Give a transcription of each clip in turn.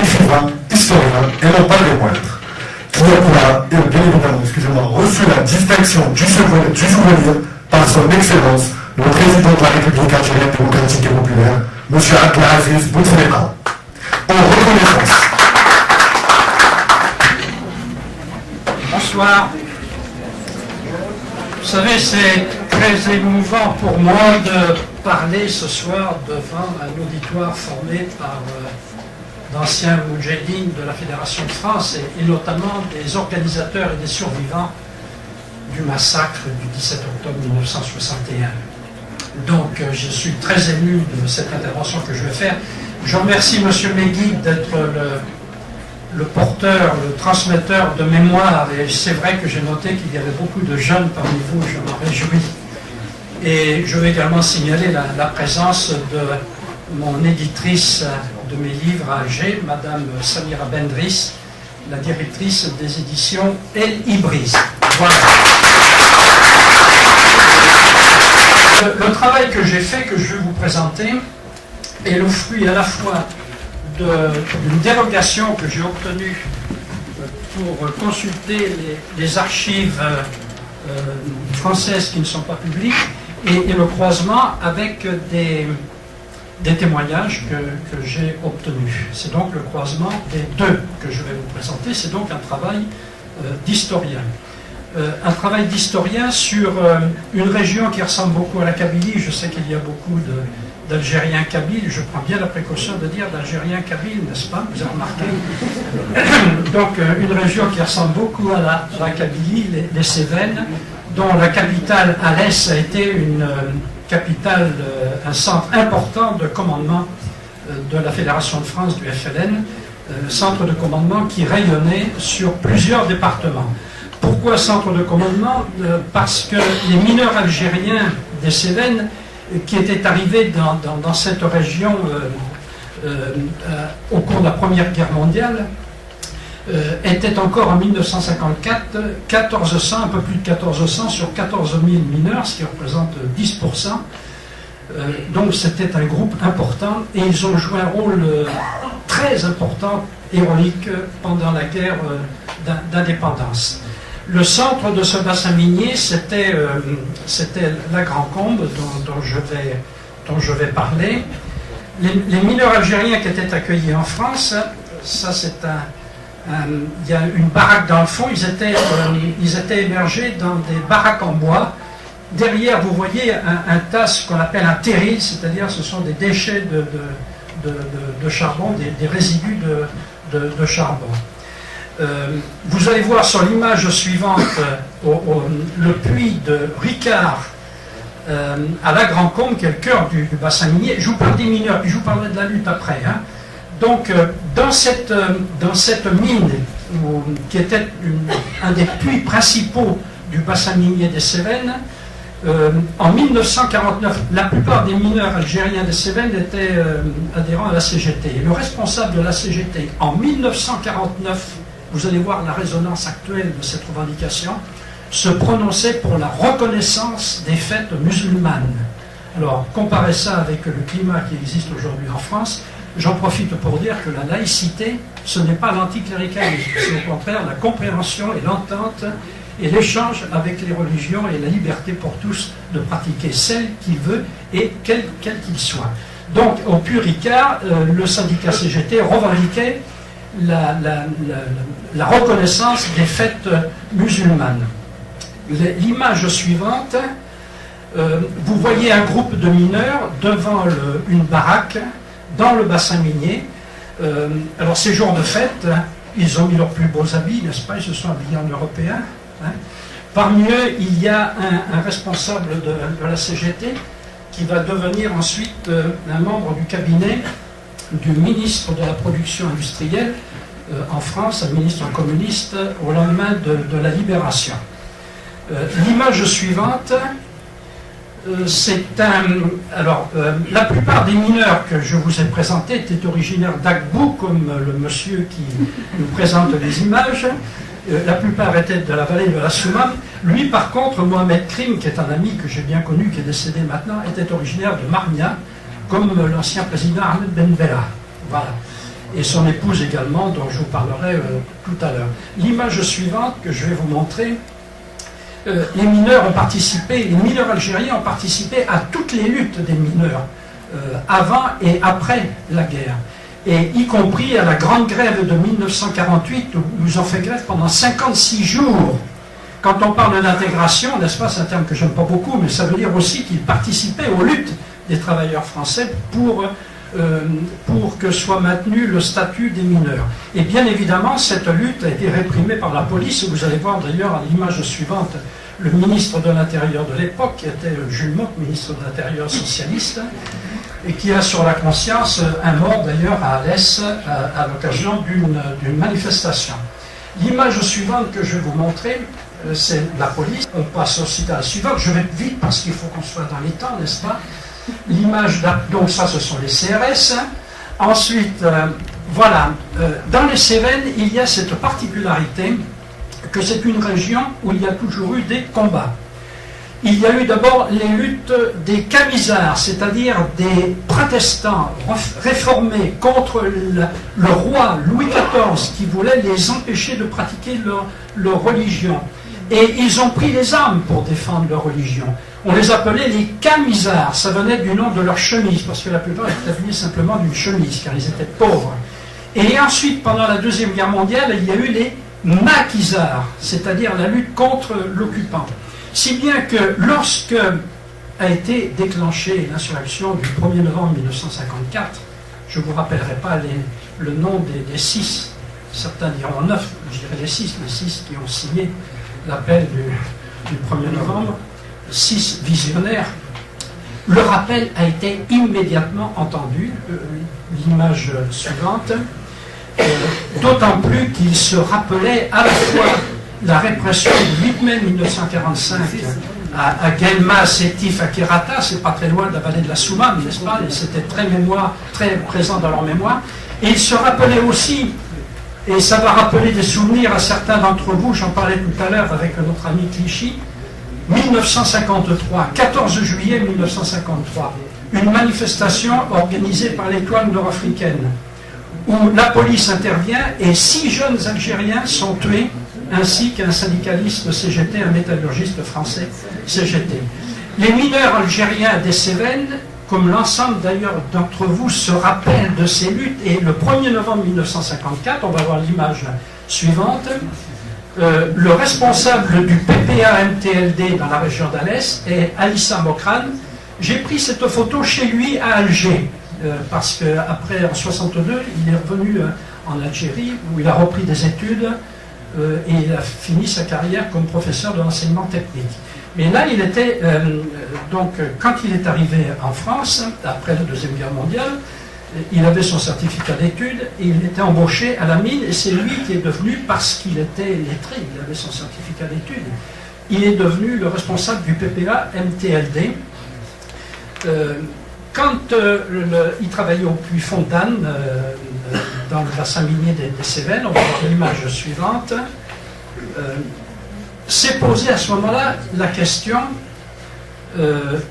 écrivain, historien, et non pas des moindres, qui a, bien évidemment, excusez-moi, reçu la distinction du souvenir par son Excellence, le président de la République algérienne démocratique et populaire, M. Abdelaziz Bouteflika. En reconnaissance. Bonsoir. Vous savez, c'est très émouvant pour moi de parler ce soir devant un auditoire formé par d'anciens moudjahidines de la Fédération de France et notamment des organisateurs et des survivants du massacre du 17 octobre 1961. Donc je suis très ému de cette intervention que je vais faire. Je remercie M. Megui d'être le porteur, le transmetteur de mémoire, et c'est vrai que j'ai noté qu'il y avait beaucoup de jeunes parmi vous, je m'en réjouis. Et je vais également signaler la présence de mon éditrice de mes livres à Alger, Madame Samira Bendris, la directrice des éditions El Ibriz. Voilà. Le travail que j'ai fait, que je vais vous présenter, est le fruit à la fois d'une dérogation que j'ai obtenue pour consulter les archives françaises qui ne sont pas publiques et le croisement avec des témoignages que j'ai obtenus. C'est donc le croisement des deux que je vais vous présenter. C'est donc un travail d'historien. Un travail d'historien sur une région qui ressemble beaucoup à la Kabylie. Je sais qu'il y a beaucoup d'Algériens kabyles, je prends bien la précaution de dire d'Algériens kabyles, n'est-ce pas? Vous avez remarqué. Donc une région qui ressemble beaucoup à la Kabylie, les Cévennes, dont la capitale Alès a été une capitale, un centre important de commandement de la Fédération de France, du FLN, centre de commandement qui rayonnait sur plusieurs départements. Pourquoi centre de commandement? Parce que les mineurs algériens des Cévennes qui étaient arrivés dans cette région au cours de la Première Guerre mondiale étaient encore en 1954 1400, un peu plus de 1400 sur 14 000 mineurs, ce qui représente 10%. Donc c'était un groupe important et ils ont joué un rôle très important, héroïque, pendant la guerre d'indépendance. Le centre de ce bassin minier, c'était la Grand Combe dont je vais parler. Les mineurs algériens qui étaient accueillis en France, ça c'est il y a une baraque dans le fond, ils étaient hébergés dans des baraques en bois. Derrière, vous voyez un tas qu'on appelle un terril, c'est-à-dire ce sont des déchets de charbon, des résidus de charbon. Vous allez voir sur l'image suivante le puits de Ricard à la Grand Combe, qui est le cœur du bassin minier. Je vous parle des mineurs, puis je vous parlerai de la lutte après. Hein. Donc, dans cette mine, qui était un des puits principaux du bassin minier des Cévennes, en 1949, la plupart des mineurs algériens des Cévennes étaient adhérents à la CGT. Et le responsable de la CGT, en 1949, vous allez voir la résonance actuelle de cette revendication, se prononçait pour la reconnaissance des fêtes musulmanes. Alors, comparez ça avec le climat qui existe aujourd'hui en France, j'en profite pour dire que la laïcité, ce n'est pas l'anticléricalisme, c'est au contraire la compréhension et l'entente et l'échange avec les religions et la liberté pour tous de pratiquer celle qu'il veut et quel qu'il soit. Donc, au Puy-Ricard, le syndicat CGT revendiquait la reconnaissance des fêtes musulmanes. L'image suivante, vous voyez un groupe de mineurs devant une baraque dans le bassin minier. Alors ces jours de fête, ils ont mis leurs plus beaux habits, n'est-ce pas? Ils se sont habillés en européens. Hein. Parmi eux, il y a un responsable de la CGT qui va devenir ensuite un membre du cabinet du ministre de la production industrielle en France, un ministre communiste, au lendemain de la libération. L'image suivante, c'est la plupart des mineurs que je vous ai présentés étaient originaires d'Agbou, comme le monsieur qui nous présente les images. La plupart étaient de la vallée de la Soumam. Lui, par contre, Mohamed Krim, qui est un ami que j'ai bien connu, qui est décédé maintenant, était originaire de Marnia, comme l'ancien président Ahmed Ben Bella. Voilà. et son épouse également, dont je vous parlerai tout à l'heure. L'image suivante que je vais vous montrer, les mineurs algériens ont participé à toutes les luttes des mineurs, avant et après la guerre, et y compris à la grande grève de 1948, où ils ont fait grève pendant 56 jours. Quand on parle d'intégration, n'est-ce pas, c'est un terme que j'aime pas beaucoup, mais ça veut dire aussi qu'ils participaient aux luttes des travailleurs français pour que soit maintenu le statut des mineurs. Et bien évidemment, cette lutte a été réprimée par la police. Vous allez voir d'ailleurs à l'image suivante le ministre de l'Intérieur de l'époque, qui était Jules Motte, ministre de l'Intérieur socialiste, et qui a sur la conscience un mort d'ailleurs à Alès à l'occasion d'une manifestation. L'image suivante que je vais vous montrer, c'est la police. On passe aussi à la suivante. Je vais vite parce qu'il faut qu'on soit dans les temps, n'est-ce pas? L'image, donc ça ce sont les CRS. Ensuite, voilà, dans les Cévennes, il y a cette particularité que c'est une région où il y a toujours eu des combats. Il y a eu d'abord les luttes des camisards, c'est-à-dire des protestants réformés contre le roi Louis XIV qui voulait les empêcher de pratiquer leur religion. Et ils ont pris les armes pour défendre leur religion. On les appelait les camisards, ça venait du nom de leur chemise, parce que la plupart étaient habillés simplement d'une chemise, car ils étaient pauvres. Et ensuite, pendant la Deuxième Guerre mondiale, il y a eu les maquisards, c'est-à-dire la lutte contre l'occupant. Si bien que lorsque a été déclenchée l'insurrection du 1er novembre 1954, je ne vous rappellerai pas le nom des 6, certains diront 9, je dirais les 6 qui ont signé l'appel du 1er novembre, 6 visionnaires. Le rappel a été immédiatement entendu, l'image suivante, d'autant plus qu'il se rappelait à la fois la répression du 8 mai 1945 à Guelma, Sétif, à Kerata, c'est pas très loin de la vallée de la Soumane, n'est-ce pas? Et c'était très présent dans leur mémoire. Et il se rappelait aussi, et ça va rappeler des souvenirs à certains d'entre vous, j'en parlais tout à l'heure avec notre ami Clichy, 1953, 14 juillet 1953, une manifestation organisée par l'Étoile nord-africaine, où la police intervient et 6 jeunes Algériens sont tués, ainsi qu'un syndicaliste CGT, un métallurgiste français CGT. Les mineurs algériens des Cévennes, comme l'ensemble d'ailleurs d'entre vous, se rappellent de ces luttes, et le 1er novembre 1954, on va voir l'image suivante, le responsable du PPA-MTLD dans la région d'Alès est Alissa Mokran. J'ai pris cette photo chez lui à Alger, parce qu'après, en 62, il est revenu en Algérie, où il a repris des études, et il a fini sa carrière comme professeur de l'enseignement technique. Mais là, il était, donc, quand il est arrivé en France, après la Deuxième Guerre mondiale, il avait son certificat d'études et il était embauché à la mine, et c'est lui qui est devenu, parce qu'il était lettré, il avait son certificat d'études, il est devenu le responsable du PPA MTLD. Quand il travaillait au puits Fontane, dans le bassin minier des Cévennes, on va voir l'image suivante, s'est posé à ce moment-là la question, le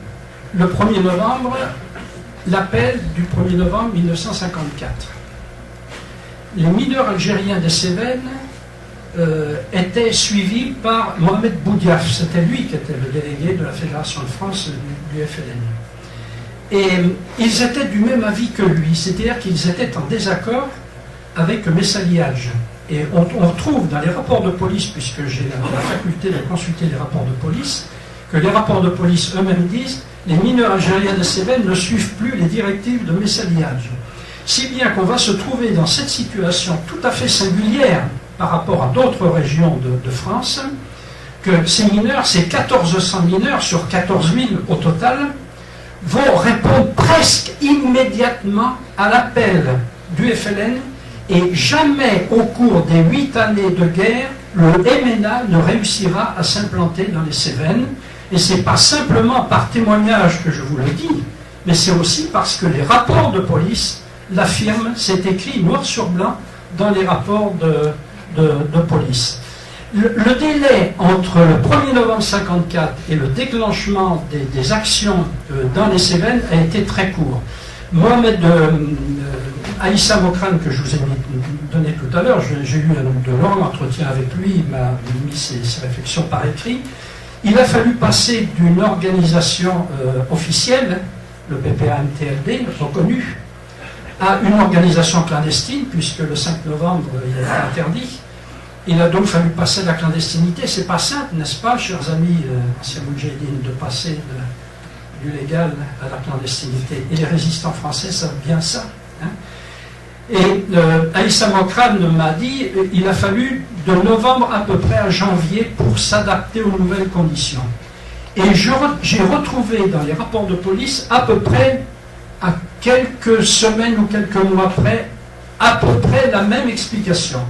1er novembre, l'appel du 1er novembre 1954. Les mineurs algériens des Cévennes étaient suivis par Mohamed Boudiaf, c'était lui qui était le délégué de la Fédération de France du FLN. Et ils étaient du même avis que lui, c'est-à-dire qu'ils étaient en désaccord avec Messali Hadj. Et on trouve dans les rapports de police, puisque j'ai la faculté de consulter les rapports de police, que les rapports de police eux-mêmes disent les mineurs algériens de Cévennes ne suivent plus les directives de Messali Hadj. Si bien qu'on va se trouver dans cette situation tout à fait singulière par rapport à d'autres régions de France, que ces mineurs, ces 1400 mineurs sur 14 000 au total, vont répondre presque immédiatement à l'appel du FLN, et jamais au cours des 8 années de guerre, le MNA ne réussira à s'implanter dans les Cévennes. Et ce n'est pas simplement par témoignage que je vous le dis, mais c'est aussi parce que les rapports de police l'affirment, c'est écrit noir sur blanc dans les rapports de police. Le délai entre le 1er novembre 1954 et le déclenchement des actions dans les Cévennes a été très court. Mohamed Aïssa Mokrane, que je vous ai donné tout à l'heure, j'ai eu de longs entretiens avec lui, il m'a mis ses réflexions par écrit. Il a fallu passer d'une organisation officielle, le PPA-MTLD, reconnu, à une organisation clandestine, puisque le 5 novembre, il a été interdit. Il a donc fallu passer de la clandestinité. C'est pas simple, n'est-ce pas, chers amis anciens moudjahidines, de passer du légal à la clandestinité. Et les résistants français savent bien ça. Hein. Et Aïssa Mokrane m'a dit il a fallu de novembre à peu près à janvier pour s'adapter aux nouvelles conditions. Et j'ai retrouvé dans les rapports de police à peu près, à quelques semaines ou quelques mois près, à peu près la même explication.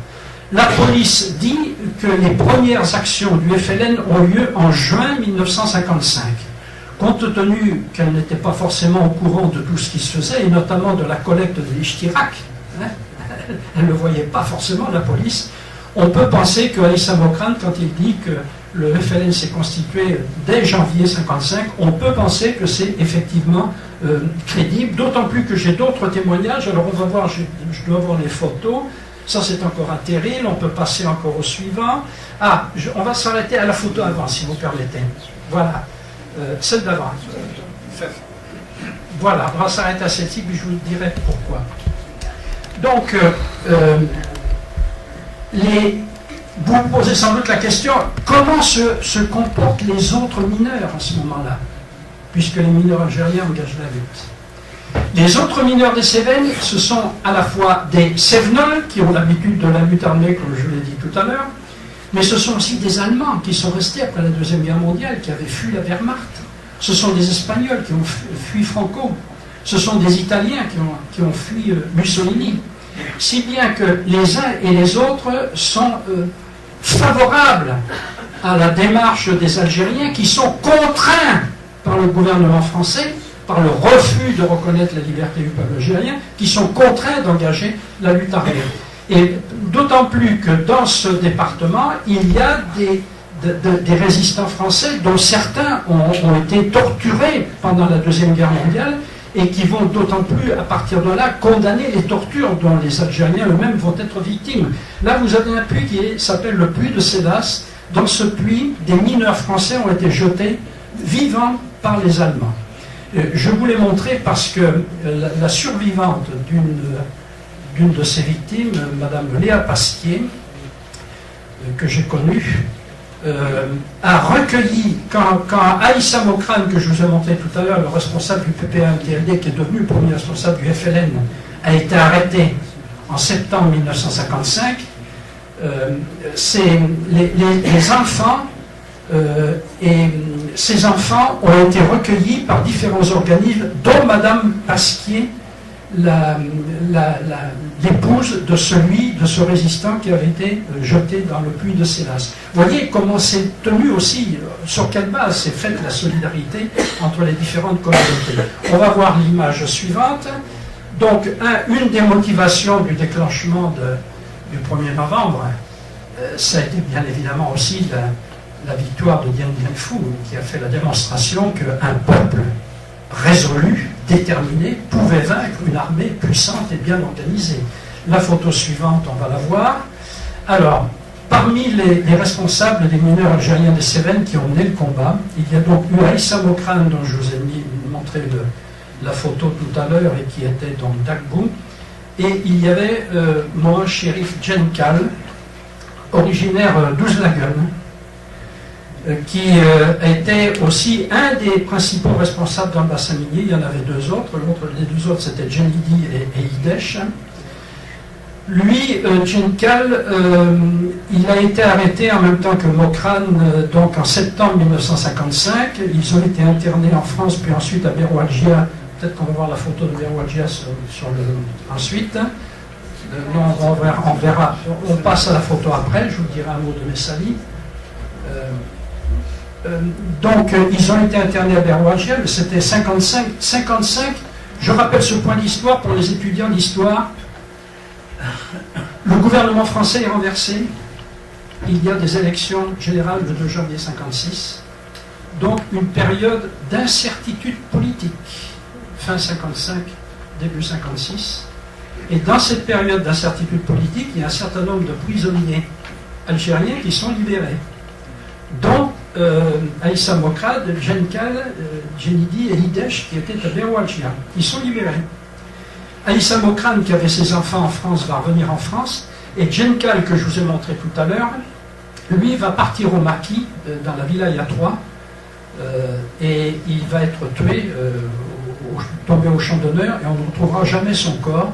La police dit que les premières actions du FLN ont lieu en juin 1955. Compte tenu qu'elle n'était pas forcément au courant de tout ce qui se faisait, et notamment de la collecte de l'Ishtirak, hein, elle ne voyait pas forcément la police, on peut penser que Aïssa Mokrane, quand il dit que le FLN s'est constitué dès janvier 1955, on peut penser que c'est effectivement crédible, d'autant plus que j'ai d'autres témoignages. Alors on va voir, je dois voir les photos, ça c'est encore un terrible, on peut passer encore au suivant. On va s'arrêter à la photo avant, si vous permettez. Voilà, celle d'avant. Voilà, on va s'arrêter à celle-ci, puis je vous dirai pourquoi. Donc, vous vous posez sans doute la question, comment se comportent les autres mineurs à ce moment-là, puisque les mineurs algériens engagent la lutte. Les autres mineurs des Cévennes, ce sont à la fois des Cévenols, qui ont l'habitude de la lutte armée, comme je l'ai dit tout à l'heure, mais ce sont aussi des Allemands qui sont restés après la Deuxième Guerre mondiale, qui avaient fui la Wehrmacht. Ce sont des Espagnols qui ont fui Franco. Ce sont des Italiens qui ont fui Mussolini. Si bien que les uns et les autres sont favorables à la démarche des Algériens qui sont contraints par le gouvernement français, par le refus de reconnaître la liberté du peuple algérien, qui sont contraints d'engager la lutte armée. Et d'autant plus que dans ce département, il y a des résistants français dont certains ont été torturés pendant la Deuxième Guerre mondiale et qui vont d'autant plus, à partir de là, condamner les tortures dont les Algériens eux-mêmes vont être victimes. Là, vous avez un puits qui s'appelle le puits de Cédas. Dans ce puits, des mineurs français ont été jetés vivants par les Allemands. Je vous l'ai montré parce que la survivante d'une de ces victimes, Madame Léa Pasquier, que j'ai connue, a recueilli, quand Aïssa Mokrane, que je vous ai montré tout à l'heure, le responsable du PPA-MTLD, qui est devenu le premier responsable du FLN, a été arrêté en septembre 1955, les enfants et ces enfants ont été recueillis par différents organismes, dont Madame Pasquier, l'épouse de ce résistant qui avait été jeté dans le puits de Célas. Vous voyez comment c'est tenu aussi, sur quelle base s'est faite la solidarité entre les différentes communautés. On va voir l'image suivante. Donc, une des motivations du déclenchement du 1er novembre, ça a été bien évidemment aussi la victoire de Dien Bien Phu, qui a fait la démonstration qu'un peuple résolu, déterminé, pouvait vaincre une armée puissante et bien organisée. La photo suivante, on va la voir. Alors, parmi les responsables des mineurs algériens des Cévennes qui ont mené le combat, il y a donc eu Aïssa Mokrane, dont je vous ai montré la photo tout à l'heure et qui était donc d'Akbou, et il y avait Mohamed Chérif Djenkal, originaire d'Ouzlagun, qui était aussi un des principaux responsables dans le bassin minier. Il y en avait deux autres. Les deux autres, c'était Djenidi et Hidesh. Lui, Djenkal, il a été arrêté en même temps que Mokrane, donc en septembre 1955. Ils ont été internés en France, puis ensuite à Beroualgia. Peut-être qu'on va voir la photo de Beroualgia ensuite. Non, on verra. On passe à la photo après. Je vous dirai un mot de Messali. Donc, ils ont été internés à Beroualgia, mais c'était 55. Je rappelle ce point d'histoire pour les étudiants d'histoire. Le gouvernement français est renversé. Il y a des élections générales le 2 janvier 1956. Donc, une période d'incertitude politique. Fin 55, début 56. Et dans cette période d'incertitude politique, il y a un certain nombre de prisonniers algériens qui sont libérés, dont Aïssa Mokrad, Djenkal, Djenidi et Hidesh qui étaient à Beroualchia. Ils sont libérés. Aïssa Mokrad, qui avait ses enfants en France, va revenir en France, et Djenkal, que je vous ai montré tout à l'heure, lui va partir au Maquis, dans la wilaya 3, et il va être tué, tombé au champ d'honneur, et on ne retrouvera jamais son corps.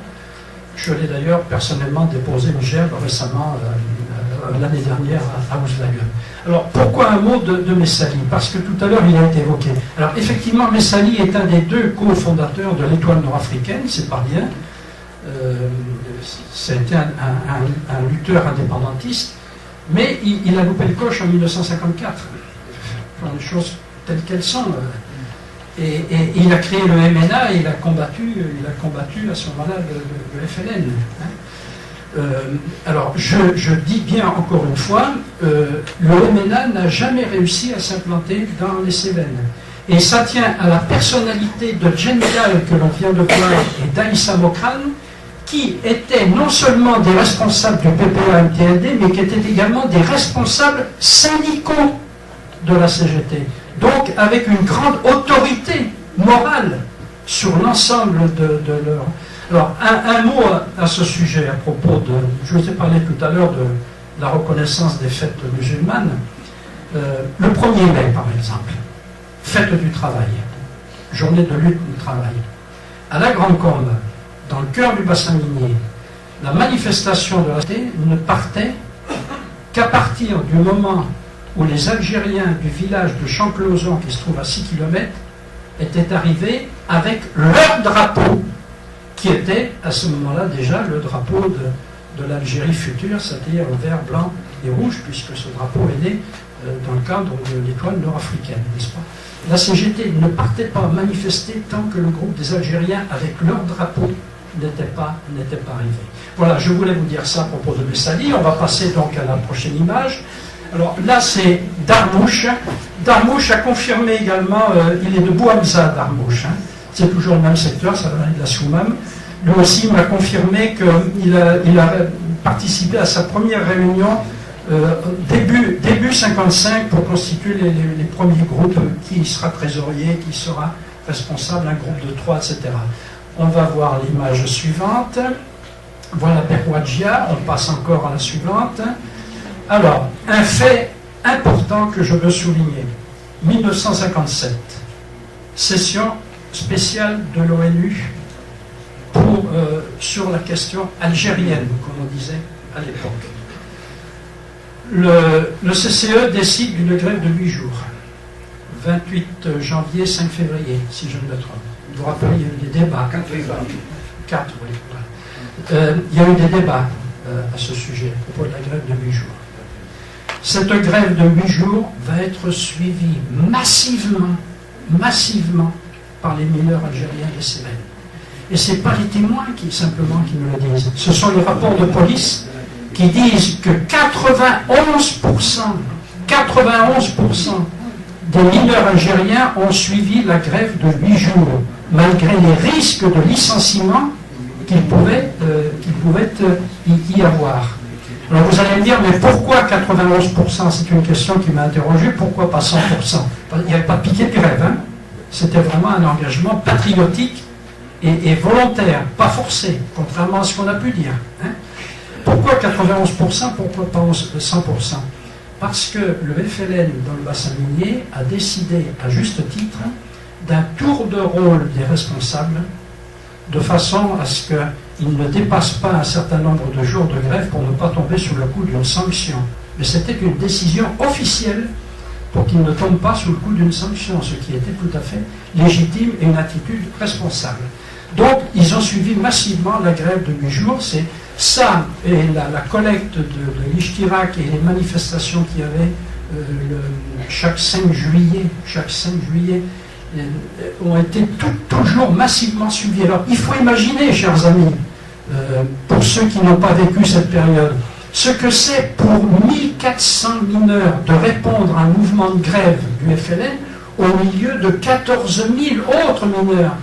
Je l'ai d'ailleurs personnellement déposé une gerbe récemment, l'année dernière, à Ouzlague. Alors, pourquoi un mot de Messali? Parce que tout à l'heure, il a été évoqué. Alors, effectivement, Messali est un des deux cofondateurs de l'Étoile nord-africaine, c'est pas rien. C'était un lutteur indépendantiste, mais il a loupé le coche en 1954. Enfin, les choses telles qu'elles sont. Et il a créé le MNA et il a combattu à ce moment-là le FLN. Alors, je dis bien encore une fois, le MNA n'a jamais réussi à s'implanter dans les Cévennes. Et ça tient à la personnalité de Djenkal que l'on vient de voir et d'Aïssa Mokrad, qui étaient non seulement des responsables du PPA-MTLD, mais qui étaient également des responsables syndicaux de la CGT. Donc, avec une grande autorité morale sur l'ensemble de leur... Alors, un mot à ce sujet, à propos de... Je vous ai parlé tout à l'heure de la reconnaissance des fêtes musulmanes. Le 1er mai, par exemple, fête du travail, journée de lutte du travail. À la Grande Combe, dans le cœur du bassin minier, la manifestation de la CGT ne partait qu'à partir du moment où les Algériens du village de Champclauson, qui se trouve à 6 km, étaient arrivés avec leur drapeau, qui était à ce moment-là déjà le drapeau de l'Algérie future, c'est-à-dire le vert, blanc et rouge, puisque ce drapeau est né dans le cadre de l'Étoile nord-africaine, n'est-ce pas? La CGT ne partait pas manifester tant que le groupe des Algériens avec leur drapeau n'était pas arrivé. Voilà, je voulais vous dire ça à propos de Messali. On va passer donc à la prochaine image. Alors là, c'est Darmouche. Darmouche a confirmé également, il est de Bouhamza, Darmouche. C'est toujours le même secteur, ça va aller de la Soumam. Lui aussi m'a confirmé qu'il a participé à sa première réunion début 55 pour constituer les premiers groupes, qui sera trésorier, qui sera responsable, un groupe de 3, etc. On va voir l'image suivante. Voilà Berouadjia, on passe encore à la suivante. Alors, un fait important que je veux souligner. 1957, session spéciale de l'ONU sur la question algérienne, comme on disait à l'époque. Le CCE décide d'une grève de 8 jours. 28 janvier, 5 février, si je ne me trompe. Vous vous rappelez, il y a eu des débats. 4, oui. Voilà. Il y a eu des débats à ce sujet, à propos de la grève de 8 jours. Cette grève de 8 jours va être suivie massivement par les mineurs algériens des Cévennes. Et ce n'est pas les témoins simplement qui nous le disent. Ce sont les rapports de police qui disent que 91% des mineurs algériens ont suivi la grève de 8 jours, malgré les risques de licenciement qu'il pouvait y avoir. Alors vous allez me dire, mais pourquoi 91%? C'est une question qui m'a interrogé, pourquoi pas 100%? Il n'y avait pas de piquet de grève, hein? C'était vraiment un engagement patriotique et volontaire, pas forcé, contrairement à ce qu'on a pu dire. Hein? Pourquoi 91%? Pourquoi pas 100%? Parce que le FLN dans le bassin minier a décidé, à juste titre, d'un tour de rôle des responsables, de façon à ce qu'ils ne dépassent pas un certain nombre de jours de grève pour ne pas tomber sous le coup d'une sanction. Mais c'était une décision officielle pour qu'ils ne tombent pas sous le coup d'une sanction, ce qui était tout à fait légitime et une attitude responsable. Donc, ils ont suivi massivement la grève de 8 jours. C'est ça, et la collecte de l'Ishtirak et les manifestations qu'il y avait chaque 5 juillet, ont été toujours massivement suivies. Alors, il faut imaginer, chers amis, pour ceux qui n'ont pas vécu cette période, ce que c'est pour 1400 mineurs de répondre à un mouvement de grève du FLN au milieu de 14 000 autres mineurs.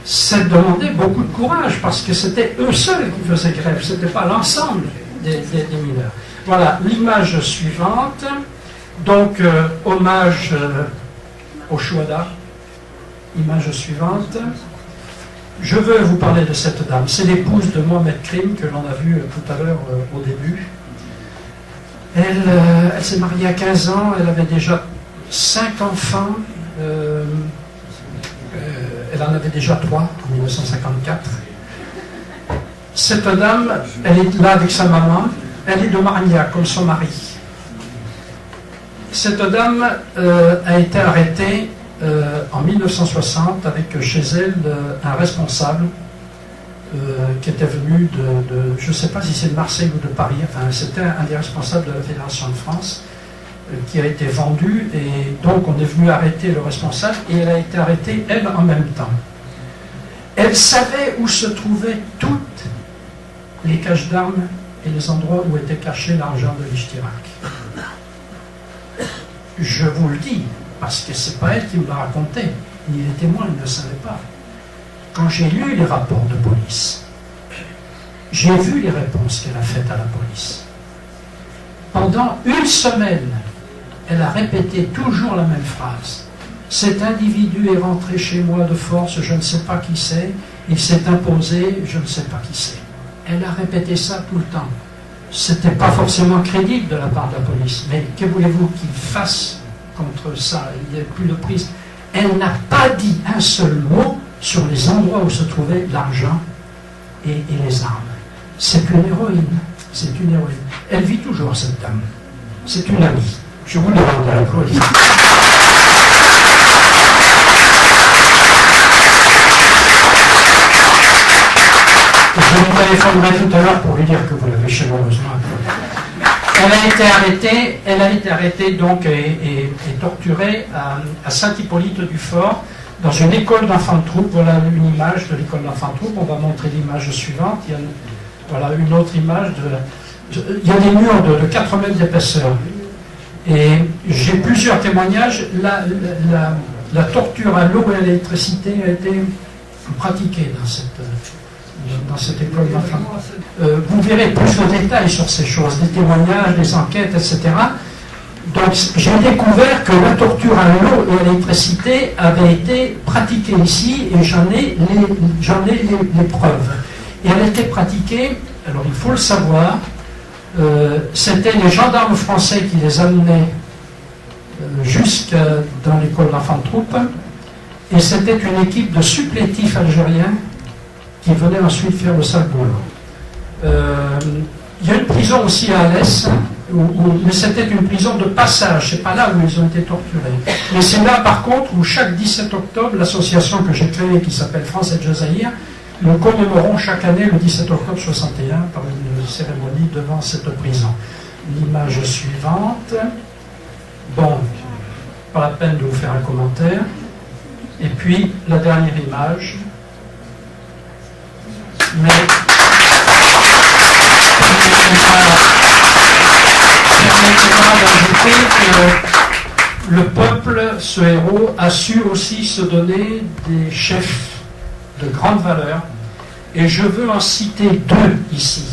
ça demandait beaucoup de courage parce que c'était eux seuls qui faisaient grève, ce n'était pas l'ensemble des mineurs. Voilà, l'image suivante. Donc, hommage au Chouada. Image suivante. Je veux vous parler de cette dame. C'est l'épouse de Mohamed Krim que l'on a vu tout à l'heure au début. Elle s'est mariée à 15 ans, elle avait déjà 5 enfants. Elle en avait déjà 3 en 1954. Cette dame, elle est là avec sa maman. Elle est de Marignac, comme son mari. Cette dame a été arrêtée en 1960 avec chez elle un responsable qui était venu je ne sais pas si c'est de Marseille ou de Paris, enfin c'était un des responsables de la Fédération de France qui a été vendu, et donc on est venu arrêter le responsable et elle a été arrêtée elle en même temps. Elle savait où se trouvaient toutes les caches d'armes et les endroits où était caché l'argent de l'Ishtirak. Je vous le dis, parce que c'est pas elle qui me l'a raconté, ni les témoins ne le savaient pas. Quand j'ai lu les rapports de police, j'ai vu les réponses qu'elle a faites à la police. Pendant une semaine, elle a répété toujours la même phrase. Cet individu est rentré chez moi de force, je ne sais pas qui c'est, il s'est imposé, je ne sais pas qui c'est. Elle a répété ça tout le temps. C'était pas forcément crédible de la part de la police, mais que voulez-vous qu'il fasse contre ça? Il n'y a plus de prise. Elle n'a pas dit un seul mot sur les endroits où se trouvait l'argent et les armes. C'est une héroïne. C'est une héroïne. Elle vit toujours, cette dame. C'est une amie. Je vous demande à l'applaudir. Je vous téléphonerai tout à l'heure pour lui dire que vous l'avez chaleureusement applaudi. Elle a été arrêtée donc et torturée à Saint-Hippolyte-du-Fort, dans une école d'enfants de troupe. Voilà une image de l'école d'enfants de troupe. On va montrer l'image suivante. Voilà une autre image. Il y a des murs de 4 mètres d'épaisseur. Et j'ai plusieurs témoignages. La torture à l'eau et à l'électricité a été pratiquée dans cette école d'enfants. Vous verrez plus de détails sur ces choses, des témoignages, des enquêtes, etc. Donc j'ai découvert que la torture à l'eau et à l'électricité avait été pratiquée ici, et j'en ai les preuves. Et elle était pratiquée, alors il faut le savoir, c'était les gendarmes français qui les amenaient jusque dans l'école d'enfants de troupe, et c'était une équipe de supplétifs algériens qui venaient ensuite faire le sale boulot. Il y a une prison aussi à Alès, mais c'était une prison de passage, c'est pas là où ils ont été torturés. Mais c'est là par contre où chaque 17 octobre, l'association que j'ai créée qui s'appelle France et Jazaïr, nous commémorons chaque année le 17 octobre 61 par une cérémonie devant cette prison. L'image suivante. Bon, pas la peine de vous faire un commentaire. Et puis la dernière image. Mais permettez-moi d'ajouter que le peuple, ce héros, a su aussi se donner des chefs de grande valeur, et je veux en citer 2 ici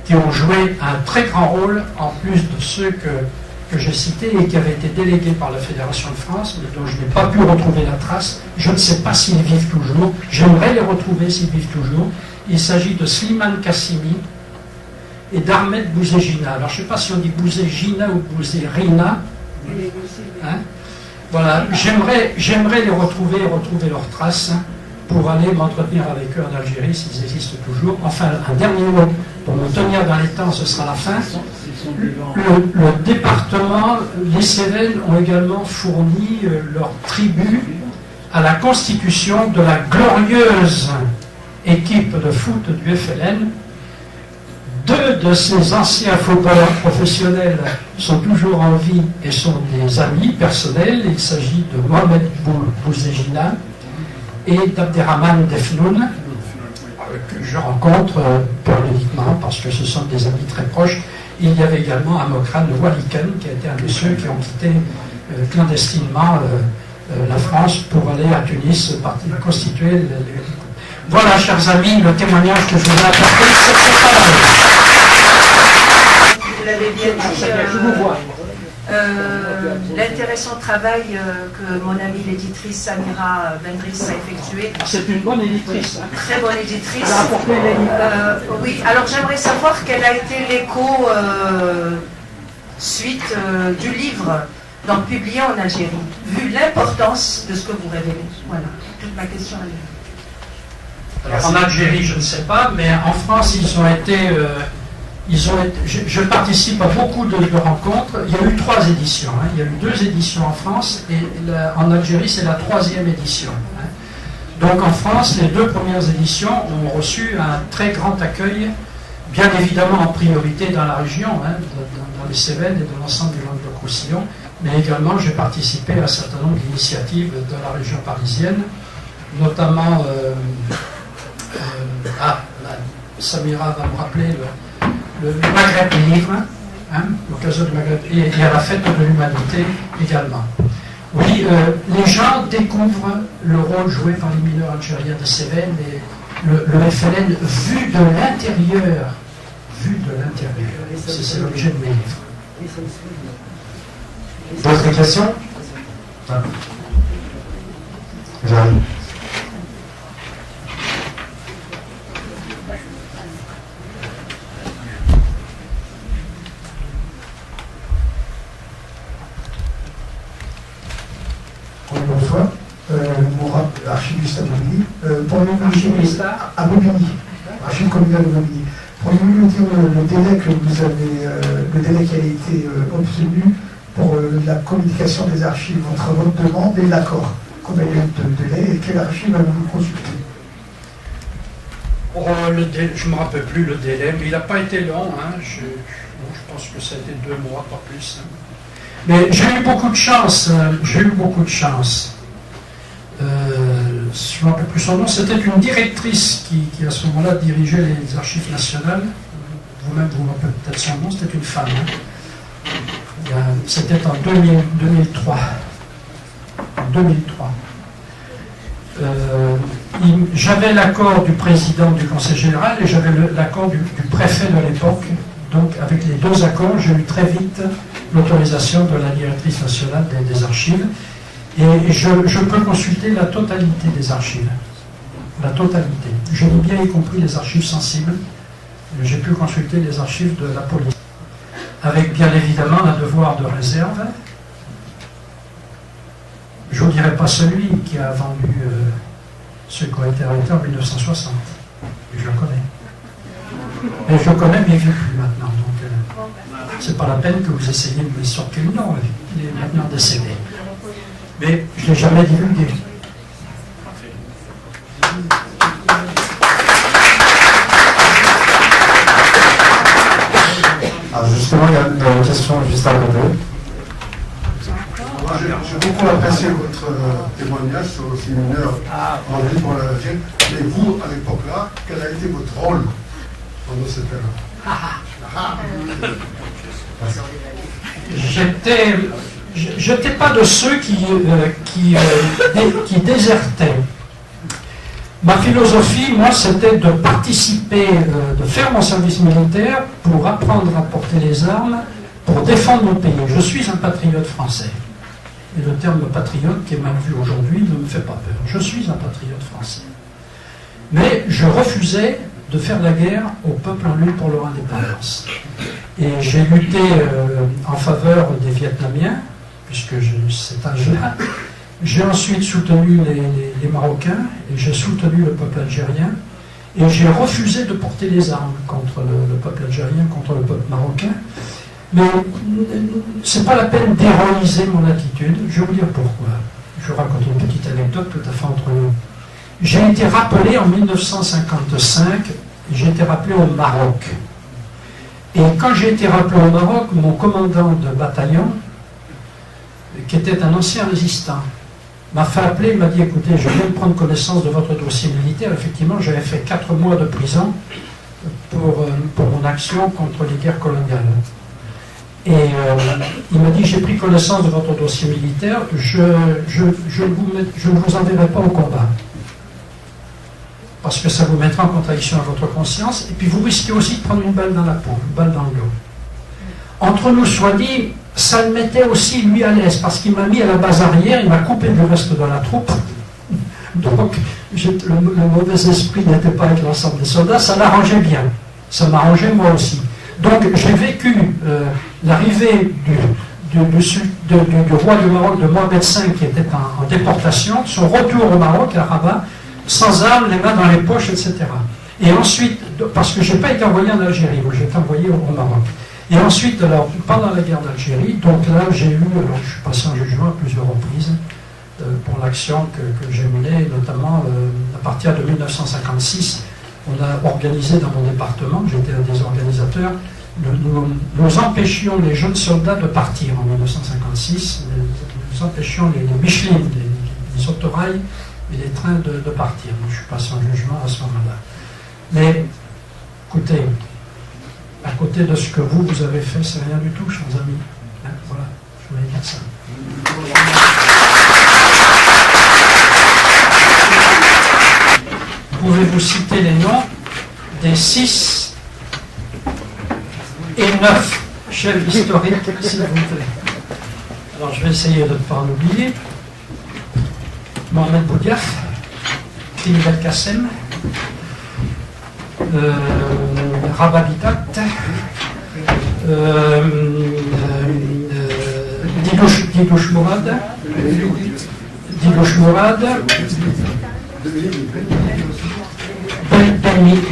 qui ont joué un très grand rôle en plus de ceux que j'ai cités et qui avaient été délégués par la Fédération de France, mais dont je n'ai pas pu retrouver la trace. Je ne sais pas s'ils vivent toujours, j'aimerais les retrouver s'ils vivent toujours. Il s'agit de Slimane Kassimi et d'Ahmed Bouzégina. Alors je ne sais pas si on dit Bouzégina ou Bouzérina. Hein, voilà, j'aimerais les retrouver leurs traces, pour aller m'entretenir avec eux en Algérie s'ils existent toujours. Enfin, un dernier mot pour me tenir dans les temps, ce sera la fin. Le département, les Cévennes ont également fourni leur tribut à la constitution de la glorieuse équipe de foot du FLN. 2 de ces anciens footballeurs professionnels sont toujours en vie et sont des amis personnels. Il s'agit de Mohamed Bouzégina et d'Abderrahman Defnoun, que je rencontre périodiquement parce que ce sont des amis très proches. Il y avait également Amokran Waliken, qui a été un de ceux qui ont quitté clandestinement la France pour aller à Tunis constituer. Voilà, chers amis, le témoignage que je vous ai apporté, c'est Vous l'avez bien dit, je vous vois. l'intéressant travail que mon amie l'éditrice Samira Bendris a effectué. C'est une bonne éditrice. Hein. Très bonne éditrice. Elle a apporté les livres. Oui, alors j'aimerais savoir quel a été l'écho suite du livre donc publié en Algérie, vu l'importance de ce que vous révélez. Voilà, toute ma question est là. Alors, en Algérie, je ne sais pas, mais en France, ils ont été. Je participe à beaucoup de rencontres. Il y a eu 3 éditions. Hein. Il y a eu 2 éditions en France et en Algérie, c'est la 3e édition. Hein. Donc en France, les 2 premières éditions ont reçu un très grand accueil, bien évidemment en priorité dans la région, hein, dans les Cévennes et dans l'ensemble du Languedoc-Roussillon, mais également j'ai participé à un certain nombre d'initiatives de la région parisienne, notamment. Samira va me rappeler le Maghreb Livre, hein, l'occasion du Maghreb, et à la fête de l'humanité également. Oui, les gens découvrent le rôle joué par les mineurs algériens de Cévennes, le FLN vu de l'intérieur. C'est l'objet de mes livres. D'autres questions? J'arrive. Bonsoir, mon archiviste à Bobigny. Archiviste à Bobigny, archive communale de Bobigny. Pourriez-vous nous dire le délai que vous avez, le délai qui a été obtenu pour la communication des archives entre votre demande et l'accord? Combien il y a eu de délai et quelle archive avez-vous consulté? Je ne me rappelle plus le délai, mais il n'a pas été long. Hein. Je pense que ça a été 2 mois, pas plus. Hein. Mais j'ai eu beaucoup de chance. Je ne me rappelle plus son nom. C'était une directrice qui à ce moment-là dirigeait les archives nationales. Vous-même, vous me rappelez peut-être son nom. C'était une femme. Hein. C'était en 2003. En 2003. J'avais l'accord du président du Conseil général et j'avais l'accord du préfet de l'époque. Donc, avec les 2 accords, j'ai eu très vite l'autorisation de la directrice nationale des archives. Et je peux consulter la totalité des archives. La totalité. Je n'ai bien y compris les archives sensibles. J'ai pu consulter les archives de la police. Avec bien évidemment un devoir de réserve. Je ne dirais pas celui qui a vendu ceux qui ont été arrêtés en 1960. Je le connais. Et je le connais, mais il ne vit plus maintenant. Donc, c'est pas la peine que vous essayiez de me sortir le nom. Il est maintenant décédé. Mais je ne l'ai jamais divulgué. Alors justement, il y a une question juste à côté. J'ai beaucoup apprécié votre témoignage sur le séminaire en vie pour l'Algérie. Mais vous, à l'époque-là, quel a été votre rôle pendant cette période? Je n'étais pas de ceux qui désertaient. Ma philosophie, moi, c'était de participer, de faire mon service militaire pour apprendre à porter les armes, pour défendre mon pays. Je suis un patriote français. Et le terme patriote, qui est mal vu aujourd'hui, ne me fait pas peur. Je suis un patriote français. Mais je refusais de faire la guerre au peuple en lutte pour leur indépendance. Et j'ai lutté en faveur des Vietnamiens, puisque cet âge-là. J'ai ensuite soutenu les Marocains, et j'ai soutenu le peuple algérien, et j'ai refusé de porter les armes contre le peuple algérien, contre le peuple marocain. Mais ce n'est pas la peine d'héroïser mon attitude. Je vais vous dire pourquoi. Je vais raconter une petite anecdote tout à fait entre nous. J'ai été rappelé en 1955, j'ai été rappelé au Maroc. Et quand j'ai été rappelé au Maroc, mon commandant de bataillon, qui était un ancien résistant, m'a fait appeler, il m'a dit, écoutez, je viens de prendre connaissance de votre dossier militaire. Effectivement, j'avais fait 4 mois de prison pour mon action contre les guerres coloniales. Et il m'a dit, j'ai pris connaissance de votre dossier militaire, je ne vous enverrai pas au combat. Parce que ça vous mettra en contradiction à votre conscience, et puis vous risquez aussi de prendre une balle dans la peau, une balle dans le dos. Entre nous soit dit, ça le mettait aussi lui à l'aise, parce qu'il m'a mis à la base arrière, il m'a coupé du reste de la troupe. Donc le mauvais esprit n'était pas avec l'ensemble des soldats, ça l'arrangeait bien. Ça m'arrangeait moi aussi. Donc j'ai vécu l'arrivée du roi du Maroc, de Mohamed V, qui était en déportation, son retour au Maroc, à Rabat, sans armes, les mains dans les poches, etc. Et ensuite, parce que je n'ai pas été envoyé en Algérie, moi j'ai été envoyé au Maroc. Et ensuite, alors, pendant la guerre d'Algérie, donc là j'ai eu, alors je suis passé en jugement à plusieurs reprises, pour l'action que j'ai menée, notamment à partir de 1956, on a organisé dans mon département, j'étais un des organisateurs, nous empêchions les jeunes soldats de partir en 1956, nous empêchions les Michelin, les autorails et les trains de partir. Donc, je suis passé en jugement à ce moment-là. Mais écoutez, à côté de ce que vous avez fait, c'est rien du tout, chers amis. Hein, voilà, je voulais dire ça. Pouvez-vous citer les noms des 6 et 9 chefs historiques, s'il vous plaît? Alors, je vais essayer de ne pas en oublier. Mohamed Boudiaf, Tim Belkacem, Rabat Bitat, Didouche Mourad,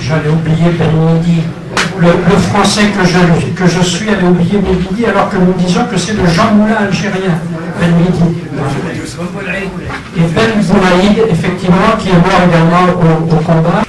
j'allais oublier Ben Midi. Le français que je suis allait oublier Ben Midi, alors que nous disions que c'est le Jean Moulin algérien, Ben Midi. Et Ben Boulaïd, effectivement, qui est mort également au combat.